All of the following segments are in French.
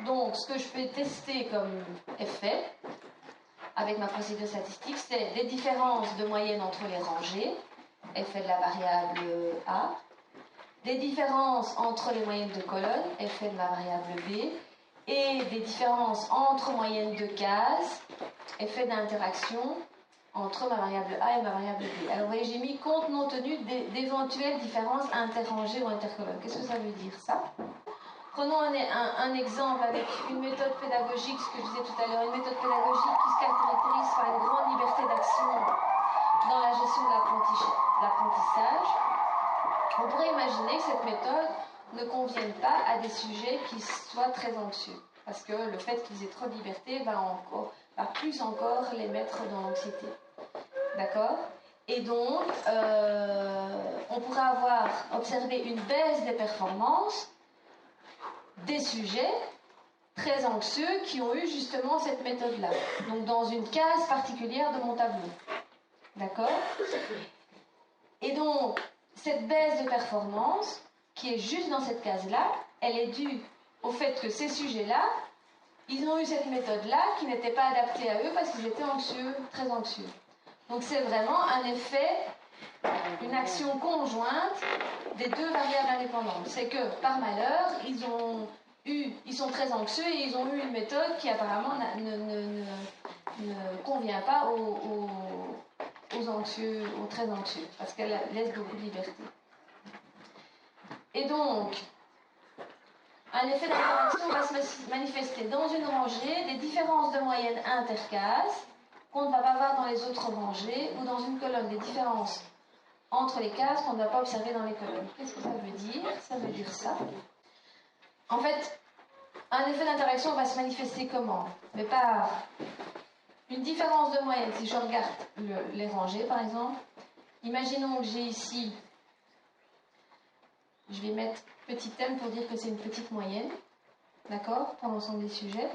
Donc, ce que je peux tester comme effet avec ma procédure statistique, c'est des différences de moyenne entre les rangées, effet de la variable A, des différences entre les moyennes de colonnes, effet de ma variable B, et des différences entre moyennes de cases, effet d'interaction entre ma variable A et ma variable B. Alors, vous voyez, j'ai mis compte non tenu d'éventuelles différences interrangées ou intercolonnes. Qu'est-ce que ça veut dire, ça? Prenons un exemple avec une méthode pédagogique, ce que je disais tout à l'heure, une méthode pédagogique qui se caractérise par une grande liberté d'action dans la gestion de l'apprentissage. On pourrait imaginer que cette méthode ne convienne pas à des sujets qui soient très anxieux, parce que le fait qu'ils aient trop de liberté va plus encore les mettre dans l'anxiété. D'accord? Et donc, on pourrait avoir observé une baisse des performances des sujets très anxieux qui ont eu justement cette méthode-là. Donc, dans une case particulière de mon tableau. D'accord? Et donc, cette baisse de performance, qui est juste dans cette case-là, elle est due au fait que ces sujets-là, ils ont eu cette méthode-là qui n'était pas adaptée à eux parce qu'ils étaient anxieux, très anxieux. Donc, c'est vraiment un effet, une action conjointe des deux variables indépendantes. C'est que, par malheur, ils sont très anxieux et ils ont eu une méthode qui apparemment ne convient pas aux anxieux, aux très anxieux, parce qu'elle laisse beaucoup de liberté. Et donc, un effet d'interaction va se manifester dans une rangée des différences de moyenne intercases qu'on ne va pas voir dans les autres rangées, ou dans une colonne des différences entre les cases qu'on ne va pas observer dans les colonnes. Qu'est-ce que ça veut dire? Ça veut dire ça. En fait, un effet d'interaction va se manifester comment? Mais par une différence de moyenne. Si je regarde les rangées, par exemple, imaginons que j'ai ici, je vais mettre petit m pour dire que c'est une petite moyenne, d'accord, pour l'ensemble des sujets,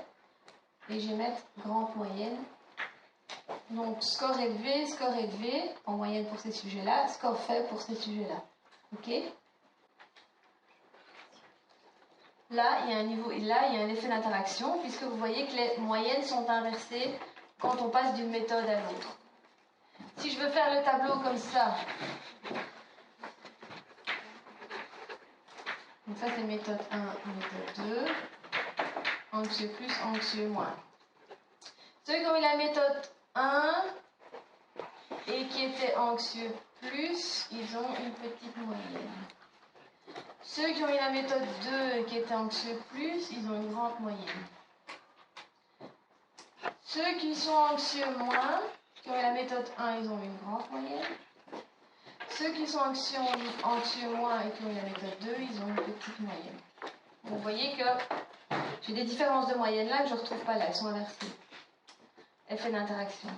et je vais mettre grande moyenne. Donc, score élevé, en moyenne pour ces sujets-là, score faible pour ces sujets-là. Ok? Là, il y a un niveau, là, il y a un effet d'interaction, puisque vous voyez que les moyennes sont inversées quand on passe d'une méthode à l'autre. Si je veux faire le tableau comme ça, donc ça c'est méthode 1, méthode 2, anxieux plus, anxieux moins. Ceux qui ont eu la méthode 1 et qui étaient anxieux plus, ils ont une petite moyenne. Ceux qui ont eu la méthode 2 et qui étaient anxieux plus, ils ont une grande moyenne. Ceux qui sont anxieux moins, qui ont eu la méthode 1, ils ont une grande moyenne. Ceux qui sont anxieux moins et qui ont eu la méthode 2, ils ont une petite moyenne. Donc, vous voyez que j'ai des différences de moyenne là que je ne retrouve pas là, elles sont inversées. Effet d'interaction.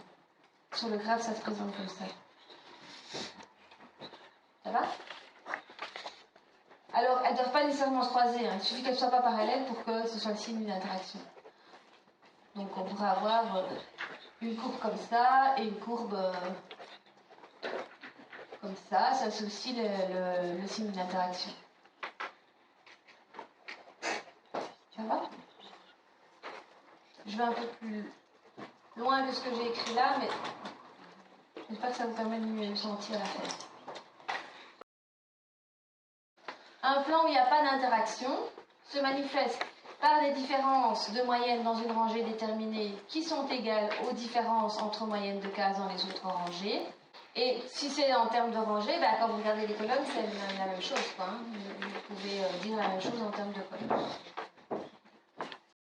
Sur le graphe, ça se présente comme ça. Ça va? Alors, elles ne doivent pas nécessairement se croiser, hein. Il suffit qu'elles ne soient pas parallèles pour que ce soit le signe d'une interaction. Donc, on pourra avoir une courbe comme ça et une courbe comme ça. Ça, c'est aussi le signe d'une interaction. Ça va? Je vais un peu plus loin que ce que j'ai écrit là, mais j'espère que ça vous permet de mieux sentir l'affaire. Un plan où il n'y a pas d'interaction se manifeste par des différences de moyenne dans une rangée déterminée qui sont égales aux différences entre moyennes de cases dans les autres rangées. Et si c'est en termes de rangée, quand vous regardez les colonnes, c'est la même chose, quoi, hein. Vous pouvez dire la même chose en termes de colonnes.